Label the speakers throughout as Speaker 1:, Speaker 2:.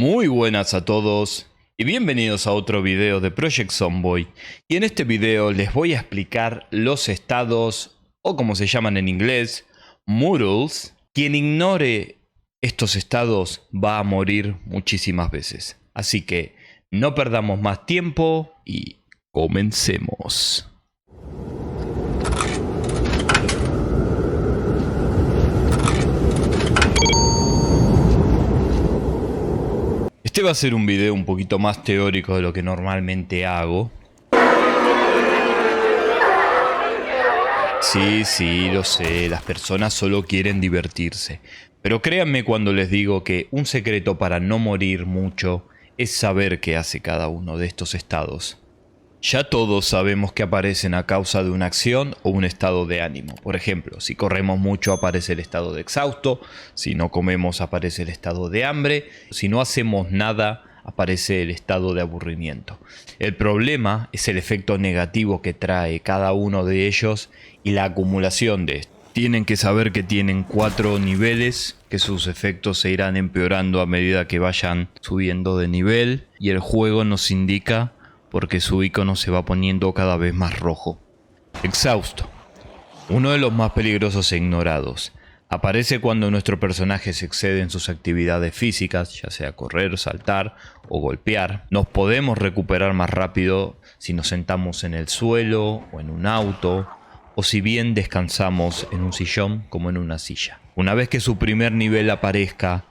Speaker 1: Muy buenas a todos y bienvenidos a otro video de Project Zomboid. Y en este video les voy a explicar los estados, o como se llaman en inglés, moodles. Quien ignore estos estados va a morir muchísimas veces. Así que no perdamos más tiempo y comencemos. Este va a ser un video un poquito más teórico de lo que normalmente hago. Sí, lo sé, las personas solo quieren divertirse. Pero créanme cuando les digo que un secreto para no morir mucho es saber qué hace cada uno de estos estados. Ya todos sabemos que aparecen a causa de una acción o un estado de ánimo. Por ejemplo, si corremos mucho aparece el estado de exhausto, si no comemos aparece el estado de hambre, si no hacemos nada aparece el estado de aburrimiento. El problema es el efecto negativo que trae cada uno de ellos y la acumulación de estos. Tienen que saber que tienen 4 niveles, que sus efectos se irán empeorando a medida que vayan subiendo de nivel y el juego nos indica porque su icono se va poniendo cada vez más rojo. Exhausto. Uno de los más peligrosos e ignorados. Aparece cuando nuestro personaje se excede en sus actividades físicas, ya sea correr, saltar o golpear. Nos podemos recuperar más rápido si nos sentamos en el suelo o en un auto, o si bien descansamos en un sillón como en una silla. Una vez que su primer nivel aparezca,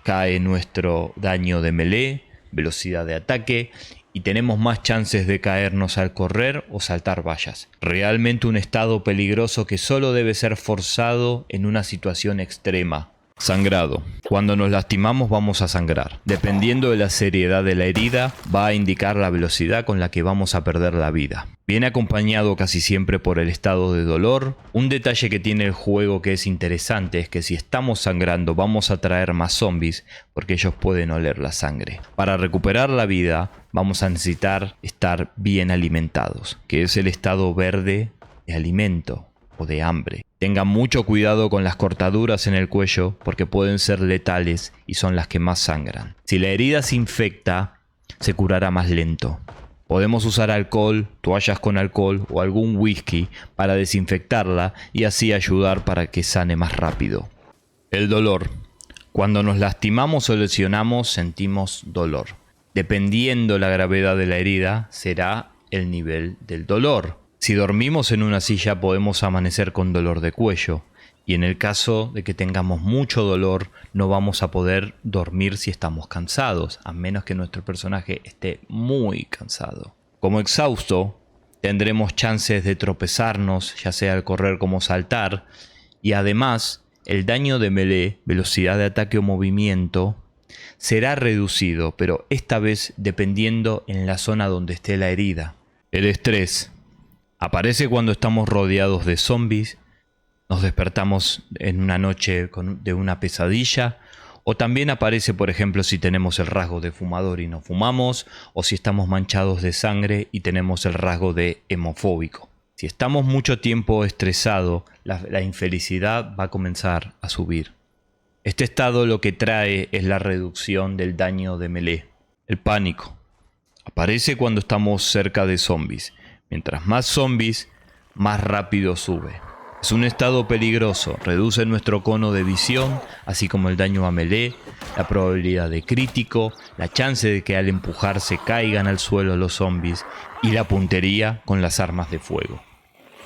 Speaker 1: cae nuestro daño de melee, velocidad de ataque, y tenemos más chances de caernos al correr o saltar vallas. Realmente un estado peligroso que solo debe ser forzado en una situación extrema. Sangrado. Cuando nos lastimamos vamos a sangrar. Dependiendo de la seriedad de la herida, va a indicar la velocidad con la que vamos a perder la vida. Viene acompañado casi siempre por el estado de dolor. Un detalle que tiene el juego que es interesante es que si estamos sangrando vamos a traer más zombies porque ellos pueden oler la sangre. Para recuperar la vida vamos a necesitar estar bien alimentados, que es el estado verde de alimento o de hambre. Tengan mucho cuidado con las cortaduras en el cuello porque pueden ser letales y son las que más sangran. Si la herida se infecta, se curará más lento. Podemos usar alcohol, toallas con alcohol o algún whisky para desinfectarla y así ayudar para que sane más rápido. El dolor. Cuando nos lastimamos o lesionamos sentimos dolor. Dependiendo la gravedad de la herida, será el nivel del dolor. Si dormimos en una silla podemos amanecer con dolor de cuello y en el caso de que tengamos mucho dolor no vamos a poder dormir si estamos cansados, a menos que nuestro personaje esté muy cansado. Como exhausto tendremos chances de tropezarnos, ya sea al correr como saltar, y además el daño de melee, velocidad de ataque o movimiento, será reducido, pero esta vez dependiendo en la zona donde esté la herida. El estrés. Aparece cuando estamos rodeados de zombies, nos despertamos en una noche de una pesadilla, o también aparece, por ejemplo, si tenemos el rasgo de fumador y no fumamos, o si estamos manchados de sangre y tenemos el rasgo de hemofóbico. Si estamos mucho tiempo estresados, la infelicidad va a comenzar a subir. Este estado lo que trae es la reducción del daño de melee. El pánico. Aparece cuando estamos cerca de zombies. Mientras más zombies, más rápido sube. Es un estado peligroso, reduce nuestro cono de visión, así como el daño a melee, la probabilidad de crítico, la chance de que al empujarse caigan al suelo los zombies y la puntería con las armas de fuego.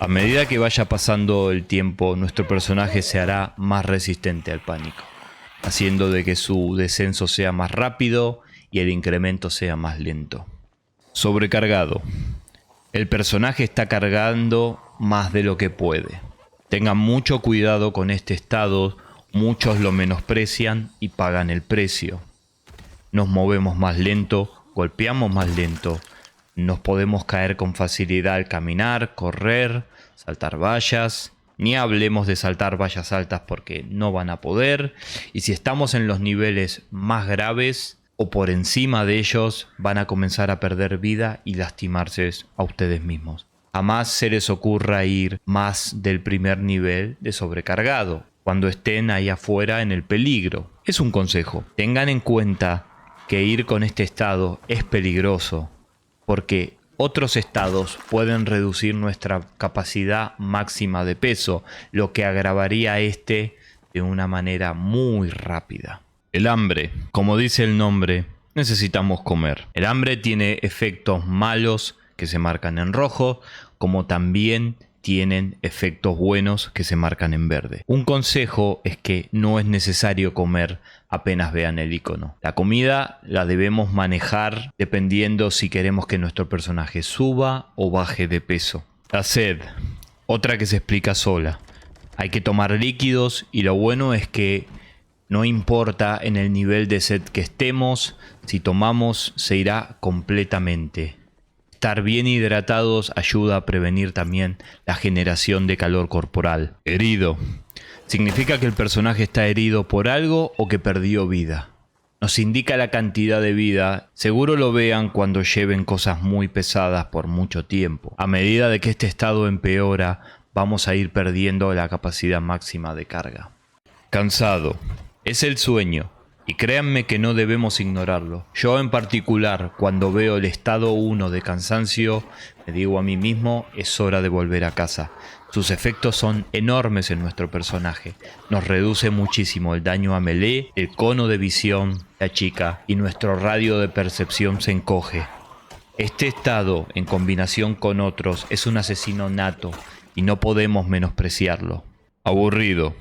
Speaker 1: A medida que vaya pasando el tiempo, nuestro personaje se hará más resistente al pánico, haciendo de que su descenso sea más rápido y el incremento sea más lento. Sobrecargado. El personaje está cargando más de lo que puede. Tengan mucho cuidado con este estado, muchos lo menosprecian y pagan el precio. Nos movemos más lento, golpeamos más lento, nos podemos caer con facilidad al caminar, correr, saltar vallas. Ni hablemos de saltar vallas altas porque no van a poder. Y si estamos en los niveles más graves o por encima de ellos, van a comenzar a perder vida y lastimarse a ustedes mismos. Jamás se les ocurra ir más del primer nivel de sobrecargado cuando estén ahí afuera en el peligro. Es un consejo. Tengan en cuenta que ir con este estado es peligroso, porque otros estados pueden reducir nuestra capacidad máxima de peso, lo que agravaría de una manera muy rápida. El hambre, como dice el nombre, necesitamos comer. El hambre tiene efectos malos que se marcan en rojo, como también tienen efectos buenos que se marcan en verde. Un consejo es que no es necesario comer apenas vean el icono. La comida la debemos manejar dependiendo si queremos que nuestro personaje suba o baje de peso. La sed, otra que se explica sola. Hay que tomar líquidos y lo bueno es que no importa en el nivel de sed que estemos, si tomamos se irá completamente. Estar bien hidratados ayuda a prevenir también la generación de calor corporal. Herido. Significa que el personaje está herido por algo o que perdió vida. Nos indica la cantidad de vida. Seguro lo vean cuando lleven cosas muy pesadas por mucho tiempo. A medida de que este estado empeora, vamos a ir perdiendo la capacidad máxima de carga. Cansado. Es el sueño. Y créanme que no debemos ignorarlo. Yo en particular, cuando veo el estado 1 de cansancio, me digo a mí mismo, es hora de volver a casa. Sus efectos son enormes en nuestro personaje. Nos reduce muchísimo el daño a melee, el cono de visión, la chica, y nuestro radio de percepción se encoge. Este estado, en combinación con otros, es un asesino nato, y no podemos menospreciarlo. Aburrido.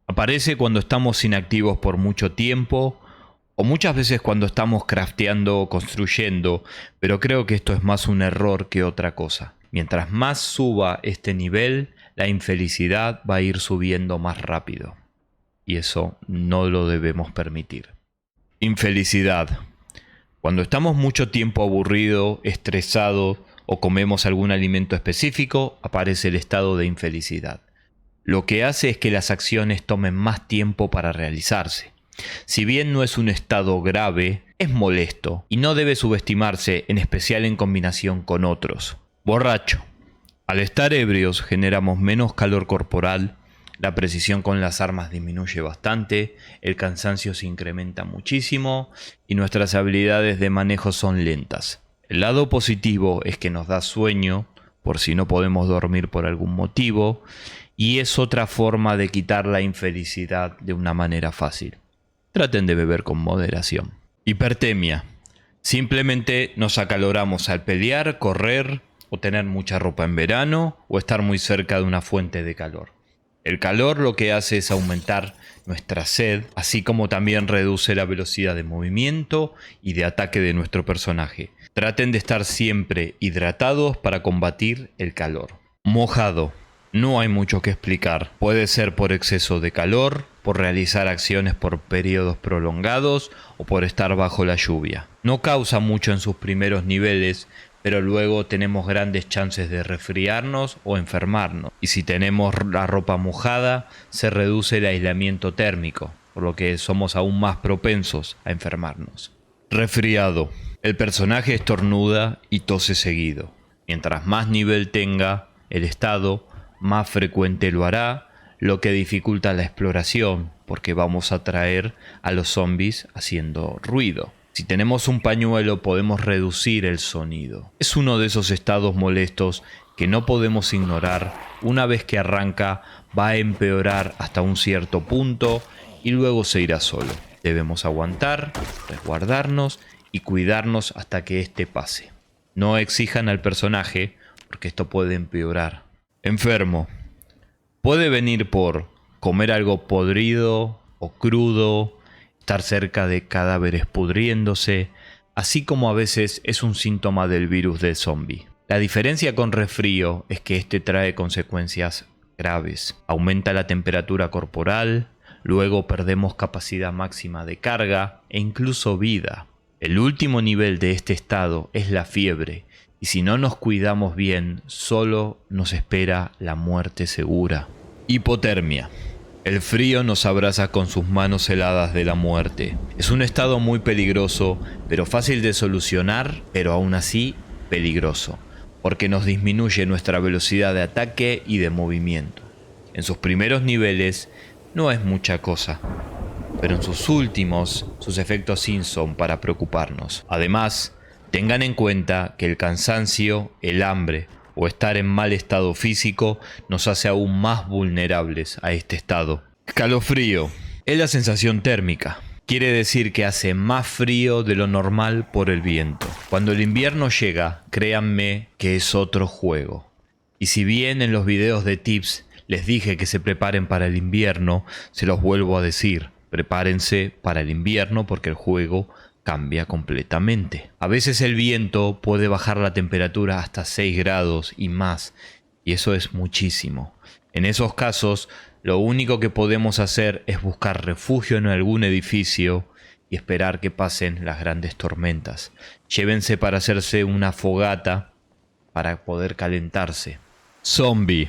Speaker 1: Aparece cuando estamos inactivos por mucho tiempo o muchas veces cuando estamos crafteando o construyendo, pero creo que esto es más un error que otra cosa. Mientras más suba este nivel, la infelicidad va a ir subiendo más rápido. Y eso no lo debemos permitir. Infelicidad. Cuando estamos mucho tiempo aburridos, estresados o comemos algún alimento específico, aparece el estado de infelicidad. Lo que hace es que las acciones tomen más tiempo para realizarse. Si bien no es un estado grave, es molesto y no debe subestimarse, en especial en combinación con otros. Borracho. Al estar ebrios generamos menos calor corporal, la precisión con las armas disminuye bastante, el cansancio se incrementa muchísimo y nuestras habilidades de manejo son lentas. El lado positivo es que nos da sueño, por si no podemos dormir por algún motivo, y es otra forma de quitar la infelicidad de una manera fácil. Traten de beber con moderación. Hipertemia. Simplemente nos acaloramos al pelear, correr o tener mucha ropa en verano o estar muy cerca de una fuente de calor. El calor lo que hace es aumentar nuestra sed, así como también reduce la velocidad de movimiento y de ataque de nuestro personaje. Traten de estar siempre hidratados para combatir el calor. Mojado. No hay mucho que explicar. Puede ser por exceso de calor, por realizar acciones por periodos prolongados o por estar bajo la lluvia. No causa mucho en sus primeros niveles, pero luego tenemos grandes chances de resfriarnos o enfermarnos. Y si tenemos la ropa mojada, se reduce el aislamiento térmico, por lo que somos aún más propensos a enfermarnos. Resfriado. El personaje estornuda y tose seguido. Mientras más nivel tenga el estado, más frecuente lo hará, lo que dificulta la exploración, porque vamos a atraer a los zombies haciendo ruido. Si tenemos un pañuelo podemos reducir el sonido. Es uno de esos estados molestos que no podemos ignorar. Una vez que arranca va a empeorar hasta un cierto punto y luego se irá solo. Debemos aguantar, resguardarnos y cuidarnos hasta que este pase. No exijan al personaje porque esto puede empeorar. Enfermo. Puede venir por comer algo podrido o crudo, estar cerca de cadáveres pudriéndose, así como a veces es un síntoma del virus del zombie. La diferencia con resfrío es que este trae consecuencias graves. Aumenta la temperatura corporal, luego perdemos capacidad máxima de carga e incluso vida. El último nivel de este estado es la fiebre, y si no nos cuidamos bien, solo nos espera la muerte segura. Hipotermia. El frío nos abraza con sus manos heladas de la muerte. Es un estado muy peligroso, pero fácil de solucionar, pero aún así peligroso, porque nos disminuye nuestra velocidad de ataque y de movimiento. En sus primeros niveles no es mucha cosa. pero en sus últimos, sus efectos sí son para preocuparnos. Además, tengan en cuenta que el cansancio, el hambre o estar en mal estado físico nos hace aún más vulnerables a este estado. Calofrío es la sensación térmica. Quiere decir que hace más frío de lo normal por el viento. Cuando el invierno llega, créanme que es otro juego. Y si bien en los videos de tips les dije que se preparen para el invierno, se los vuelvo a decir. Prepárense para el invierno porque el juego cambia completamente. A veces el viento puede bajar la temperatura hasta 6 grados y más, y eso es muchísimo. En esos casos, lo único que podemos hacer es buscar refugio en algún edificio y esperar que pasen las grandes tormentas. Llévense para hacerse una fogata para poder calentarse. Zombie,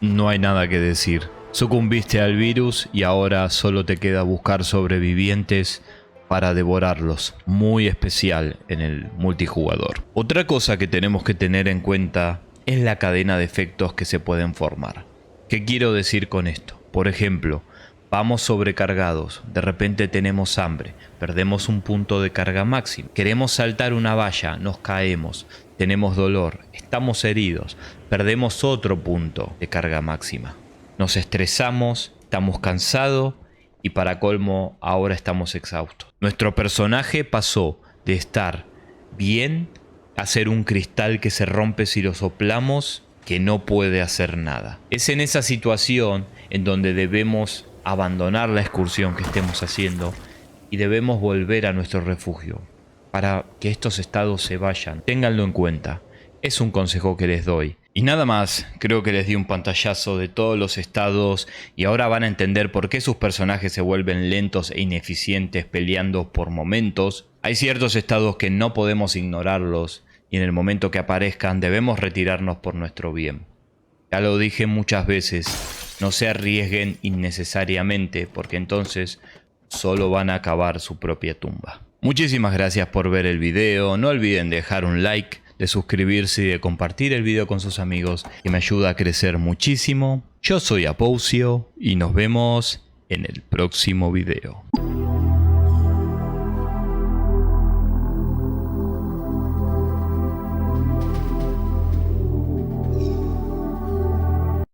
Speaker 1: no hay nada que decir. Sucumbiste al virus y ahora solo te queda buscar sobrevivientes para devorarlos. Muy especial en el multijugador. Otra cosa que tenemos que tener en cuenta es la cadena de efectos que se pueden formar. ¿Qué quiero decir con esto? Por ejemplo, vamos sobrecargados, de repente tenemos hambre, perdemos un punto de carga máximo, queremos saltar una valla, nos caemos, tenemos dolor, estamos heridos, perdemos otro punto de carga máxima. Nos estresamos, estamos cansados y para colmo ahora estamos exhaustos. Nuestro personaje pasó de estar bien a ser un cristal que se rompe si lo soplamos, que no puede hacer nada. Es en esa situación en donde debemos abandonar la excursión que estemos haciendo y debemos volver a nuestro refugio para que estos estados se vayan. Ténganlo en cuenta. Es un consejo que les doy. Y nada más, creo que les di un pantallazo de todos los estados y ahora van a entender por qué sus personajes se vuelven lentos e ineficientes peleando por momentos. Hay ciertos estados que no podemos ignorarlos y en el momento que aparezcan debemos retirarnos por nuestro bien. Ya lo dije muchas veces, no se arriesguen innecesariamente porque entonces solo van a acabar su propia tumba. Muchísimas gracias por ver el video, no olviden dejar un like, de suscribirse y de compartir el video con sus amigos, que me ayuda a crecer muchísimo. Yo soy Apousio y nos vemos en el próximo video.